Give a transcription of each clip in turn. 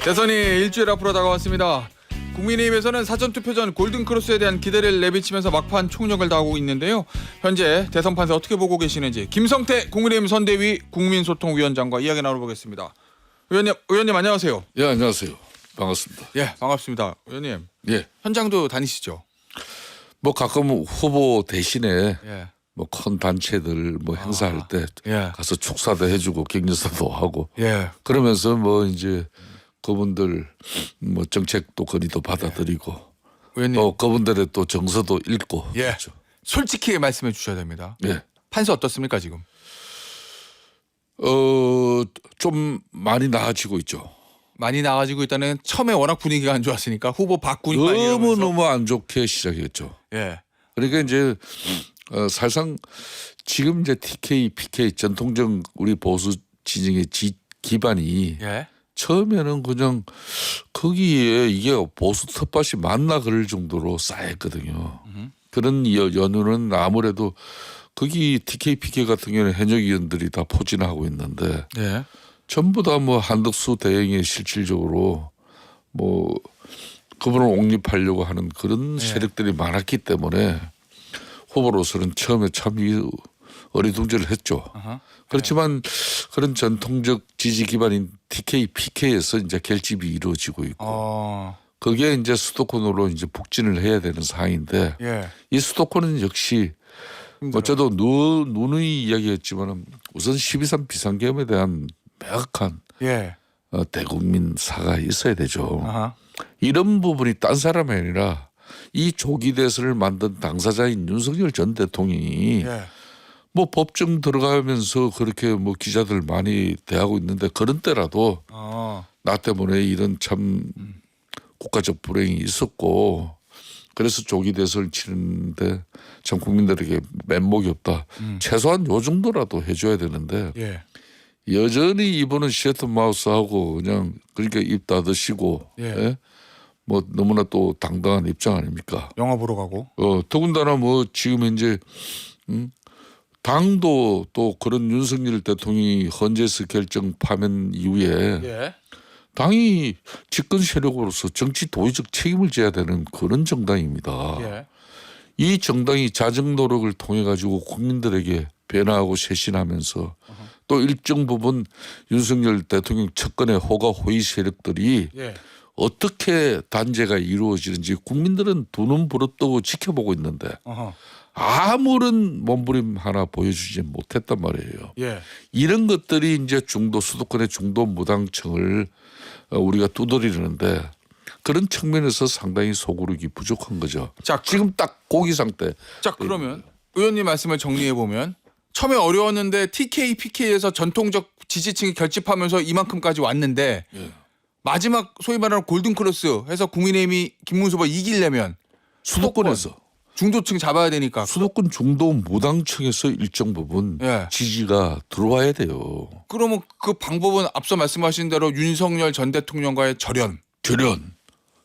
대선이 일주일 앞으로 다가왔습니다. 국민의힘에서는 사전투표 전 골든크로스에 대한 기대를 내비치면서 막판 총력을 다하고 있는데요. 현재 대선 판세 어떻게 보고 계시는지 김성태 국민의힘 선대위 국민소통위원장과 이야기 나눠보겠습니다. 의원님 안녕하세요. 예, 안녕하세요. 반갑습니다. 예, 반갑습니다. 의원님. 예. 현장도 다니시죠? 뭐 가끔 후보 대신에 예. 뭐 큰 단체들 뭐 행사할 때 예. 가서 축사도 해주고 격려사도 하고 예. 그러면서 뭐 이제 그분들 뭐 정책도 건의도 받아들이고 의원님. 또 그분들의 또 정서도 읽고 예. 그렇죠. 솔직히 말씀해 주셔야 됩니다. 예. 판세 어떻습니까 지금? 좀 많이 나아지고 있죠. 많이 나아지고 있다는 처음에 워낙 분위기가 안 좋았으니까 후보 바꾸니까 너무 안 좋게 시작했죠. 예. 그러니까 이제 사실상 지금 이제 TK, PK 전통적 우리 보수 진영의 기반이 예. 처음에는 그냥 거기에 이게 보수 텃밭이 맞나 그럴 정도로 쌓였거든요. 그런 연유는 아무래도 거기 TK, PK 같은 경우는 현역 의원들이 다 포진하고 있는데 예. 전부 다 뭐 한덕수 대행에 실질적으로 뭐 그분을 옹립하려고 하는 그런 세력들이 많았기 때문에 후보로서는 처음에 참 어리둥절을 했죠. 그렇지만 그런 전통적 지지 기반인 TK, PK에서 이제 결집이 이루어지고 있고 그게 이제 수도권으로 이제 북진을 해야 되는 상황인데 예. 이 수도권은 역시 저도 누누이 이야기했지만은 우선 12.3 비상계엄에 대한 명확한 예. 대국민 사가 있어야 되죠. 아하. 이런 부분이 딴 사람이 아니라 이 조기 대선을 만든 당사자인 윤석열 전 대통령이 예. 뭐 법정 들어가면서 그렇게 뭐 기자들 많이 대하고 있는데 그런 때라도 나 때문에 이런 참 국가적 불행이 있었고 그래서 조기 대선을 치르는데 참 국민들에게 면목이 없다. 최소한 요 정도라도 해줘야 되는데 예. 여전히 이분은 시애틀 마우스하고 그냥 그러니까 입 닫으시고 예. 예? 뭐 너무나 또 당당한 입장 아닙니까? 영화 보러 가고. 더군다나 뭐 지금 현재 당도 또 그런 윤석열 대통령이 헌재에서 결정 파면 이후에 예. 당이 집권 세력으로서 정치 도의적 책임을 져야 되는 그런 정당입니다. 예. 이 정당이 자정 노력을 통해 가지고 국민들에게 변화하고 쇄신하면서 또 일정 부분 윤석열 대통령 측근의 호가 호의 세력들이 예. 어떻게 단죄가 이루어지는지 국민들은 두 눈 부릅뜨고 지켜보고 있는데 어허. 아무런 몸부림 하나 보여주지 못했단 말이에요. 예. 이런 것들이 이제 수도권의 중도 무당층을 우리가 두드리는데 그런 측면에서 상당히 소구력이 부족한 거죠. 자, 지금 딱 고기 상태. 자 그러면 의원님 말씀을 정리해 보면 처음에 어려웠는데 TK, PK에서 전통적 지지층이 결집하면서 이만큼까지 왔는데 예. 마지막 소위 말하는 골든크로스 해서 국민의힘이 김문수 후보 이기려면 수도권에서 중도층 잡아야 되니까 수도권 중도 무당층에서 일정 부분 예. 지지가 들어와야 돼요. 그러면 그 방법은 앞서 말씀하신 대로 윤석열 전 대통령과의 절연, 결연.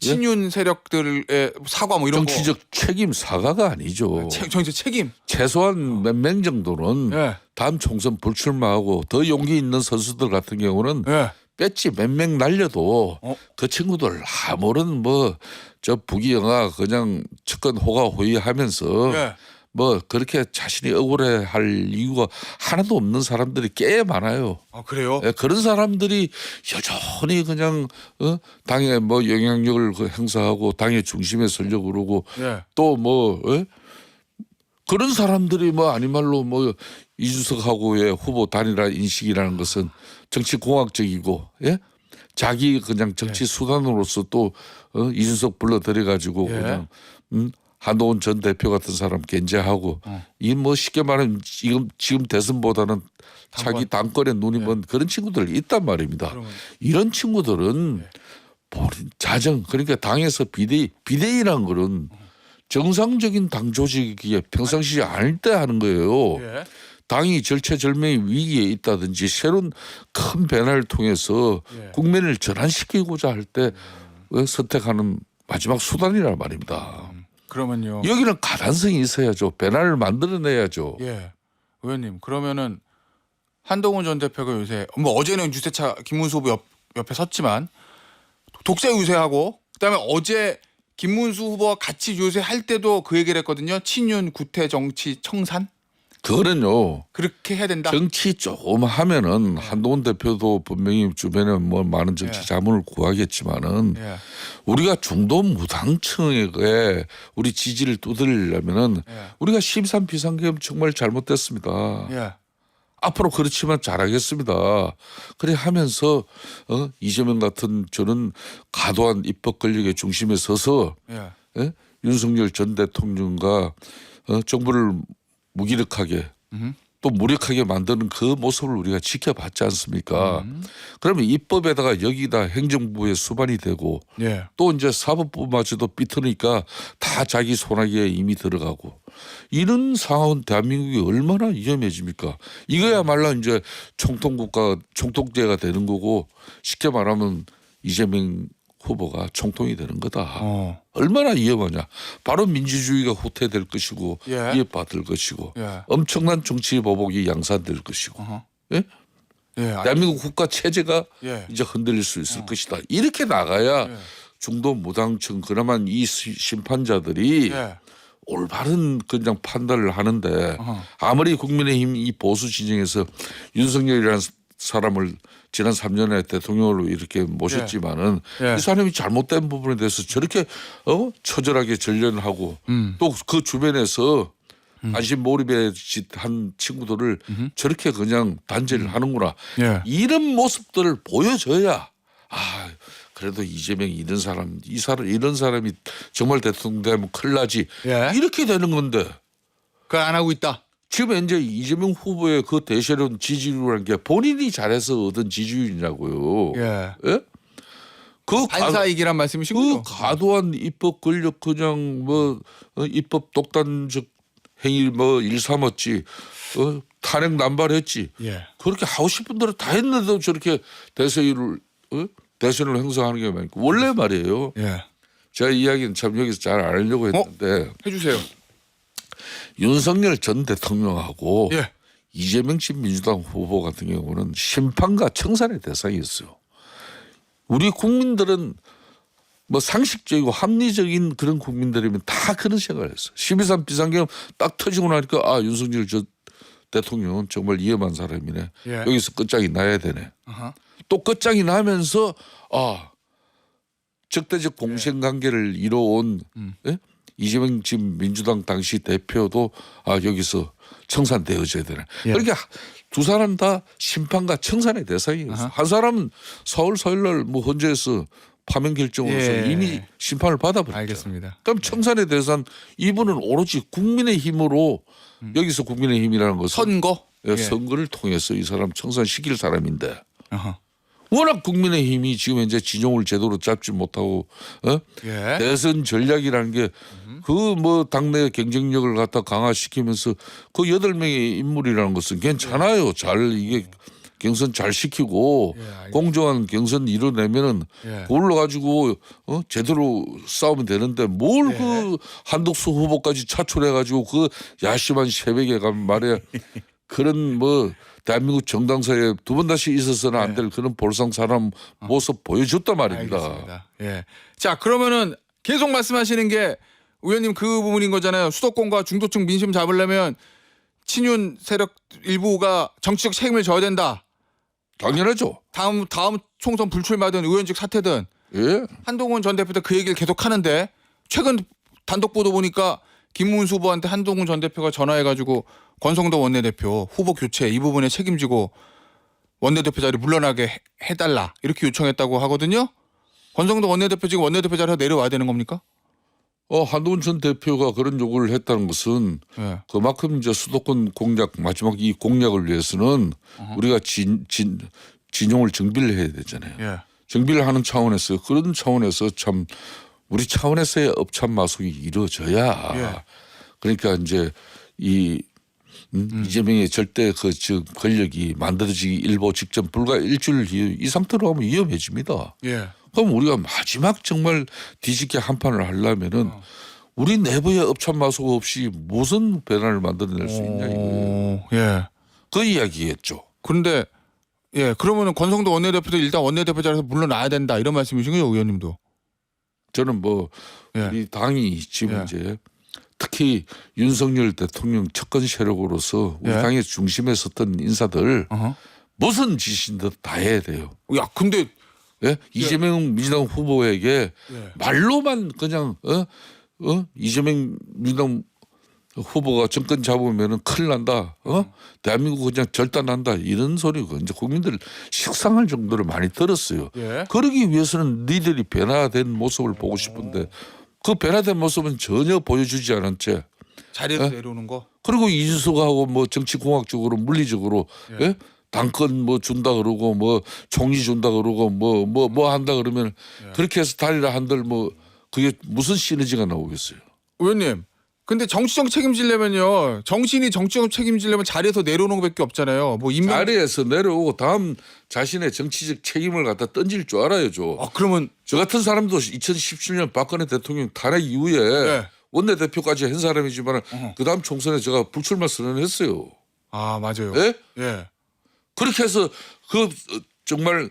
친윤 세력들의 사과 뭐 이런 정치적 책임 사과가 아니죠. 거 정치 책임. 최소한 몇 명 정도는 예. 다음 총선 불출마하고 더 용기 있는 선수들 같은 경우는 예. 뺐지 몇 명 날려도 그 친구들 아무런 뭐 저 부귀영화 그냥 측근 호가호위하면서 예. 뭐 그렇게 자신이 억울해할 이유가 하나도 없는 사람들이 꽤 많아요. 아 그래요? 예, 그런 사람들이 여전히 그냥 당에 뭐 영향력을 행사하고 당의 중심에 서려고 그러고 예. 또 뭐 그런 사람들이 뭐 아니 말로 뭐 이준석하고의 후보 단일화 인식이라는 것은 정치 공학적이고 예? 자기 그냥 정치 수단으로서 또 이준석 불러들여 가지고 예. 그냥 한동훈 전 대표 같은 사람 견제하고 이 뭐 쉽게 말하면 지금 대선보다는 자기 당권에 눈이 먼 그런 친구들 있단 말입니다. 그러면. 이런 친구들은 본인 자정 그러니까 당에서 비대위라는 거는 정상적인 당 조직이 평상시에 아닐 때 하는 거예요. 예. 당이 절체절명의 위기에 있다든지 새로운 큰 변화를 통해서 예. 국민을 전환시키고자 할 때 선택하는 마지막 수단이란 말입니다. 그러면요. 여기는 가단성이 있어야죠. 변화를 만들어내야죠. 예. 의원님 그러면은 한동훈 전 대표가 요새 뭐 어제는 유세차 김문수 후보 옆에 섰지만 독재 유세하고 그다음에 어제 김문수 후보와 같이 유세할 때도 그 얘기를 했거든요. 친윤 구태 정치 청산 그거는요. 그렇게 해야 된다. 정치 조금 하면은 한동훈 대표도 분명히 주변에 뭐 많은 정치 예. 자문을 구하겠지만은 예. 우리가 중도 무당층에게 우리 지지를 두드리려면은 예. 우리가 심산 비상계엄 정말 잘못됐습니다. 예. 앞으로 그렇지만 잘하겠습니다. 그래 하면서 이재명 같은 저는 과도한 입법 권력의 중심에 서서 예. 윤석열 전 대통령과 정부를 무기력하게 또 무력하게 만드는 그 모습을 우리가 지켜봤지 않습니까? 그러면 입법에다가 여기다 행정부의 수반이 되고 예. 또 이제 사법부마저도 삐트니까 다 자기 손아귀에 이미 들어가고 이런 상황은 대한민국이 얼마나 위험해집니까? 이거야말로 이제 총통국가 총통제가 되는 거고 쉽게 말하면 이재명 후보가 총통이 되는 거다. 얼마나 위험하냐. 바로 민주주의가 후퇴될 것이고 예. 위협받을 것이고 예. 엄청난 정치 보복이 양산될 것이고 예? 예. 대한민국 국가 체제가 예. 이제 흔들릴 수 있을 것이다. 이렇게 나가야 예. 중도 무당층 그나마 이 심판자들이 예. 올바른 그냥 판단을 하는데 아무리 국민의힘 이 보수 진영에서 윤석열이라는 사람을 지난 3년에 대통령으로 이렇게 모셨지만은 예. 이 사람이 잘못된 부분에 대해서 저렇게 처절하게 전련하고 또 그 주변에서 안심 몰입에 한 친구들을 저렇게 그냥 단죄를 하는구나. 예. 이런 모습들을 보여줘야 그래도 이재명이 이런 사람이 정말 대통령 되면 큰일 나지. 예. 이렇게 되는 건데 그걸 안 하고 있다. 지금 이제 이재명 후보의 그 대세론 지지율이라는 게 본인이 잘해서 얻은 지지율이냐고요. 예. 예? 그 반사이기란 말씀이시군요. 과도한 입법 권력 그냥 뭐 입법 독단적 행위 뭐 일삼았지. 탄핵 남발했지. 예. 그렇게 하고 싶은 대로 다 했는데도 저렇게 대세율을 대선을 행사하는 게 많고 원래 말이에요. 예. 제가 이야기는 참 여기서 잘 안 하려고 했는데 해주세요. 윤석열 전 대통령하고 예. 이재명 전 민주당 후보 같은 경우는 심판과 청산의 대상이었어요. 우리 국민들은 뭐 상식적이고 합리적인 그런 국민들이면 다 그런 생각을 했어요. 12.3 비상계엄 딱 터지고 나니까 윤석열 전 대통령은 정말 위험한 사람이네. 예. 여기서 끝장이 나야 되네. 어허. 또 끝장이 나면서 적대적 공생관계를 이뤄온 이재명 지금 민주당 당시 대표도 여기서 청산되어져야 되네. 예. 그러니까 두 사람 다 심판과 청산의 대상이었어. 한 사람은 서울 서울날 뭐 헌재에서 파면 결정으로서 예. 이미 심판을 받아버렸죠. 알겠습니다. 그럼 청산의 대상 이분은 오로지 국민의 힘으로 여기서 국민의 힘이라는 것은 선거. 선거를 통해서 이 사람 청산시킬 사람인데 어허. 워낙 국민의힘이 지금 이제 진영을 제대로 잡지 못하고 예. 대선 전략이라는 게 그 뭐 당내 경쟁력을 갖다 강화시키면서 그 8명의 인물이라는 것은 괜찮아요. 잘 이게 경선 잘 시키고 알겠습니다. 공정한 경선 이뤄내면은 예. 그걸로 가지고 제대로 싸우면 되는데 뭘 그 한덕수 후보까지 차출해 가지고 그 야심한 새벽에 가면 말이야 그런 뭐 대한민국 정당사에 두 번 다시 있어서는 안 될 그런 볼상 사람 모습 보여줬단 말입니다. 알겠습니다. 예. 자, 그러면은 계속 말씀하시는 게 의원님 그 부분인 거잖아요. 수도권과 중도층 민심 잡으려면 친윤 세력 일부가 정치적 책임을 져야 된다. 당연하죠. 다음 총선 불출마든 의원직 사퇴든 예. 한동훈 전 대표도 그 얘기를 계속 하는데 최근 단독 보도 보니까 김문수 후보한테 한동훈 전 대표가 전화해가지고 권성동 원내대표 후보 교체 이 부분에 책임지고 원내대표 자리 물러나게 해달라 이렇게 요청했다고 하거든요. 권성동 원내대표 지금 원내대표 자리에서 내려와야 되는 겁니까? 한동훈 전 대표가 그런 요구를 했다는 것은 예. 그만큼 이제 수도권 공략 마지막 이 공략을 위해서는 우리가 진영을 정비를 해야 되잖아요. 예. 정비를 하는 차원에서 그런 차원에서 참 우리 차원에서의 업참 마속이 이루어져야 예. 그러니까 이제 이재명의 절대 즉 권력이 만들어지기 일보 직전 불과 일주일 뒤에 이 상태로 하면 위험해집니다. 예. 그럼 우리가 마지막 정말 뒤집게 한 판을 하려면은 우리 내부의 업참 마속 없이 무슨 변화를 만들어낼 수 있냐 이거예요. 예. 그 이야기겠죠. 그런데 예, 그러면은 권성도 원내대표도 일단 원내대표 자리에서 물러나야 된다 이런 말씀이신 거죠, 의원님도? 저는 뭐 예. 우리 당이 지금 예. 이제 특히 윤석열 대통령 chấp根 세력으로서 우리 예. 당의 중심에 섰던 인사들 어허. 무슨 짓인든 다 해야 돼요. 야, 근데 예? 이재명 민주당 후보에게 예. 말로만 그냥 이재명 민주당 후보가 정권 잡으면은 큰일 난다. 대한민국 그냥 절단난다. 이런 소리가 이제 국민들 식상할 정도로 많이 들었어요. 예. 그러기 위해서는 니들이 변화된 모습을 보고 싶은데 그 변화된 모습은 전혀 보여주지 않은 채 자리에서 내려오는 거. 그리고 이준석하고 뭐 정치공학적으로 물리적으로 예? 당권 뭐 준다 그러고 뭐 총리 준다 그러고 뭐 한다 그러면 그렇게 해서 다리라 한들 뭐 그게 무슨 시너지가 나오겠어요. 의원님. 근데 정치적 책임지려면요. 정신이 정치적 책임지려면 자리에서 내려오는 것밖에 없잖아요. 뭐 임명. 자리에서 내려오고 다음 자신의 정치적 책임을 갖다 던질 줄 알아야죠. 아, 그러면 저 같은 사람도 2017년 박근혜 대통령 탄핵 이후에 네. 원내대표까지 한 사람이지만 그다음 총선에 제가 불출마 선언했어요. 아, 맞아요. 예? 예. 그렇게 해서 그 정말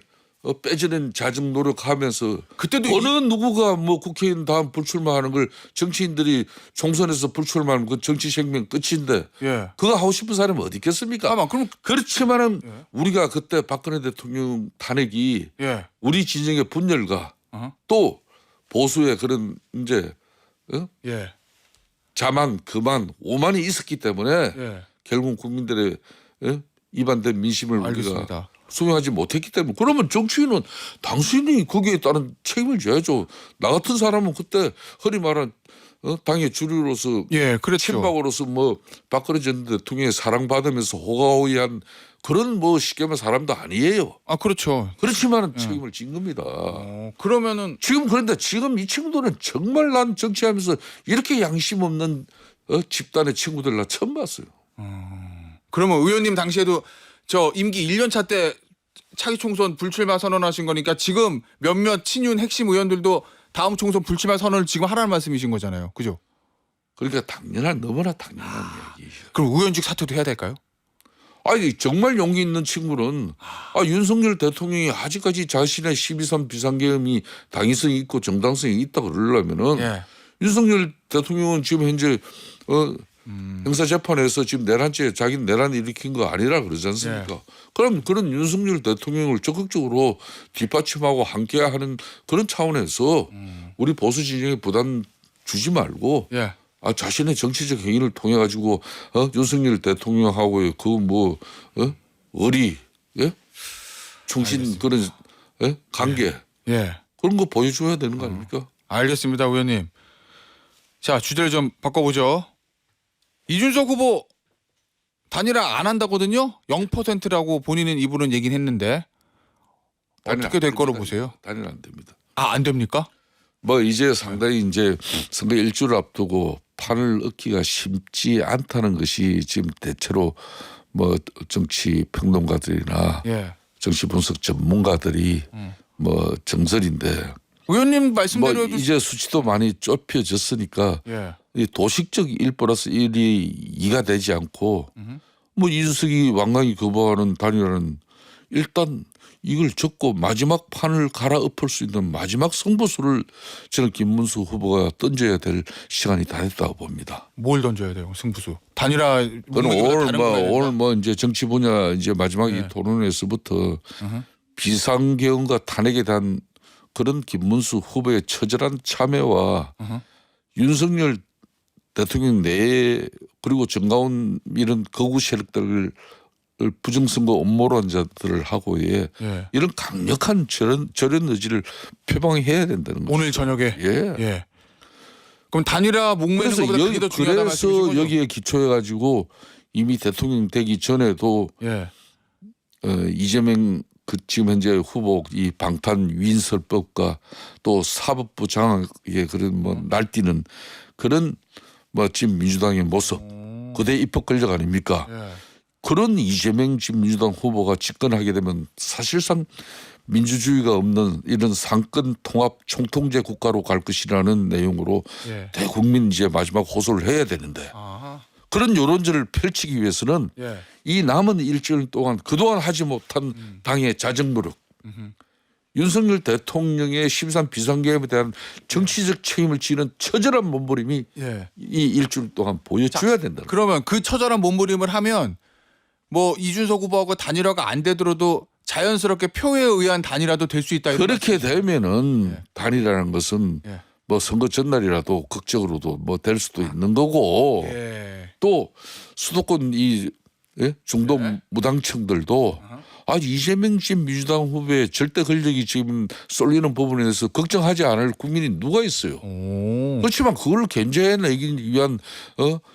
빼지는 자정 노력하면서 그때도 어느 누구가 뭐 국회의원 다음 불출마하는 걸 정치인들이 총선에서 불출마하면 그 정치 생명 끝인데 예. 그거 하고 싶은 사람이 어디 있겠습니까? 아마 그럼 그렇지만은 우리가 그때 박근혜 대통령 탄핵이 예. 우리 진영의 분열과 어허. 또 보수의 그런 이제 예. 자만 그만 오만이 있었기 때문에 예. 결국 국민들의 이반된 민심을 우리가 알겠습니다. 수용하지 못했기 때문에 그러면 정치인은 당신이 거기에 따른 책임을 져야죠. 나 같은 사람은 그때 허리 말한 당의 주류로서 예, 그렇죠. 친박으로서 뭐 박근혜 전 대통령의 사랑받으면서 호가호위한 그런 뭐 쉽게 말하면 사람도 아니에요. 아, 그렇죠. 그렇지만 책임을 진 겁니다. 그러면은 지금 그런데 지금 이 친구들은 정말 난 정치하면서 이렇게 양심 없는 집단의 친구들 나 처음 봤어요. 그러면 의원님 당시에도 저 임기 1년 차 때 차기 총선 불출마 선언하신 거니까 지금 몇몇 친윤 핵심 의원들도 다음 총선 불출마 선언을 지금 하라는 말씀이신 거잖아요. 그죠? 그러니까 너무나 당연한 이야기. 그럼 의원직 사퇴도 해야 될까요? 아니 정말 용기 있는 친구는 윤석열 대통령이 아직까지 자신의 12.3 비상계엄이 당위성이 있고 정당성이 있다 그러려면은 예. 윤석열 대통령은 지금 현재 형사재판에서 지금 내란죄 자기는 내란 일으킨 거 아니라 그러지 않습니까? 그럼 그런 윤석열 대통령을 적극적으로 뒷받침하고 함께하는 그런 차원에서 우리 보수 진영에 부담 주지 말고 예. 자신의 정치적 행위를 통해 가지고 윤석열 대통령하고의 그 뭐 의리 충신 그런 관계 예. 그런 거 보여줘야 되는 거 아닙니까? 알겠습니다, 의원님. 자, 주제를 좀 바꿔보죠. 이준석 후보 단일화 안 한다거든요. 0%라고 본인은 입으로는 얘기는 했는데 어떻게 될 거로 보세요? 단일 안 됩니다. 아, 안 됩니까? 뭐 이제 상당히 이제 선거 일주를 앞두고 판을 얻기가 쉽지 않다는 것이 지금 대체로 뭐 정치 평론가들이나 예. 정치 분석 전문가들이 뭐 정설인데 의원님 뭐 말씀대로 해도 이제 수치도 많이 좁혀졌으니까 예. 이 도식적 1+1이 2가 되지 않고 뭐 이준석이 완강히 거부하는 단일화는 일단 이걸 적고 마지막 판을 갈아엎을 수 있는 마지막 승부수를 저는 김문수 후보가 던져야 될 시간이 다 됐다고 봅니다. 뭘 던져야 돼요? 승부수. 단일화 저는 오늘 뭐 이제 정치 분야 이제 마지막 이 토론에서부터 비상계엄과 탄핵에 대한 그런 김문수 후보의 처절한 참여와 윤석열 대통령 내에 그리고 정가운 이런 거구 세력들을 부정선거 음모론자들을 하고의 이런 강력한 절연 의지를 표방해야 된다는 거죠. 오늘 저녁에. 예. 예. 그럼 단일화 목매는 그래서 것보다 그게 더 중요하다 말씀이신 그래서 거죠? 여기에 기초해 가지고 이미 대통령 되기 전에도 예. 이재명 그 지금 현재 후보 이 방탄 위인설법과 또 사법부 장악의 그런 뭐 날뛰는 그런 뭐 지금 민주당의 모습 그대 입법 권력 아닙니까? 예. 그런 이재명 지금 민주당 후보가 집권하게 되면 사실상 민주주의가 없는 이런 상권 통합 총통제 국가로 갈 것이라는 내용으로 예. 대국민 이제 마지막 호소를 해야 되는데 아하. 그런 여론전을 펼치기 위해서는 예. 이 남은 일주일 동안 그동안 하지 못한 당의 자정 노력, 윤석열 대통령의 13 비상계엄에 대한 정치적 책임을 지는 처절한 몸부림이 예. 이 일주일 동안 보여줘야 된다. 그러면 그 처절한 몸부림을 하면 뭐 이준석 후보하고 단일화가 안 되더라도 자연스럽게 표에 의한 단일화도 될 수 있다. 이런 그렇게 말씀이시죠? 되면은 예. 단일화라는 것은 예. 뭐 선거 전날이라도 극적으로도 뭐 될 수도 있는 거고 예. 또 수도권 이 중도 네. 무당층들도 이재명 씨 민주당 후보의 절대 권력이 지금 쏠리는 부분에 대해서 걱정하지 않을 국민이 누가 있어요. 오. 그렇지만 그걸 견제해내기 위한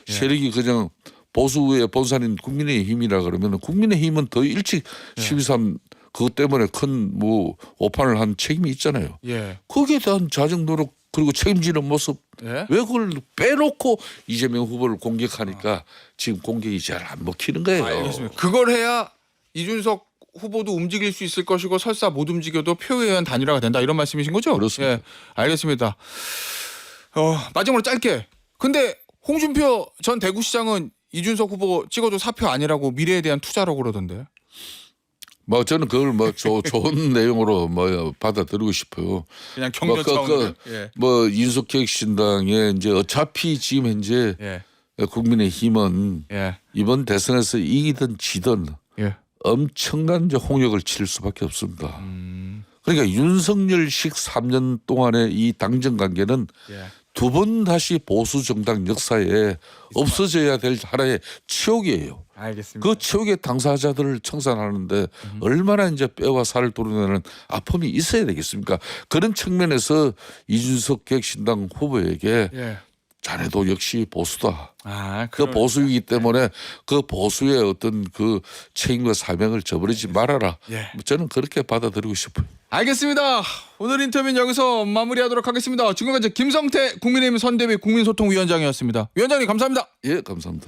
세력이 그냥 보수의 본산인 국민의힘이라 그러면 국민의힘은 더 일찍 12.3 그것 때문에 큰 뭐 오판을 한 책임이 있잖아요. 예. 거기에 대한 자정 노력 그리고 책임지는 모습 예. 왜 그걸 빼놓고 이재명 후보를 공격하니까 지금 공격이 잘 안 먹히는 거예요. 알겠습니다. 그걸 해야 이준석 후보도 움직일 수 있을 것이고 설사 못 움직여도 표에 의한 단일화가 된다 이런 말씀이신 거죠? 그렇습니다. 예, 알겠습니다. 마지막으로 짧게. 근데 홍준표 전 대구시장은 이준석 후보 찍어도 사표 아니라고 미래에 대한 투자라고 그러던데. 뭐 저는 그걸 뭐 좋은 내용으로 뭐 받아들이고 싶어요. 그냥 격려 차원으로. 예. 뭐 윤석열신당에 이제 어차피 지금 현재 예. 국민의힘은 예. 이번 대선에서 이기든 지든 예. 엄청난 이제 홍역을 칠 수밖에 없습니다. 그러니까 윤석열식 3년 동안의 이 당정 관계는 예. 두 번 다시 보수 정당 역사에 없어져야 될 하나의 치욕이에요. 알겠습니다. 그 치욕의 당사자들을 청산하는데 얼마나 이제 뼈와 살을 도려내는 아픔이 있어야 되겠습니까? 그런 측면에서 이준석 객신당 후보에게 예. 자네도 역시 보수다. 그 그러니까. 보수이기 때문에 그 보수의 어떤 그 책임과 사명을 저버리지 말아라. 예. 저는 그렇게 받아들이고 싶어요. 알겠습니다. 오늘 인터뷰는 여기서 마무리하도록 하겠습니다. 지금까지 김성태 국민의힘 선대위 국민소통위원장이었습니다. 위원장님 감사합니다. 예, 감사합니다.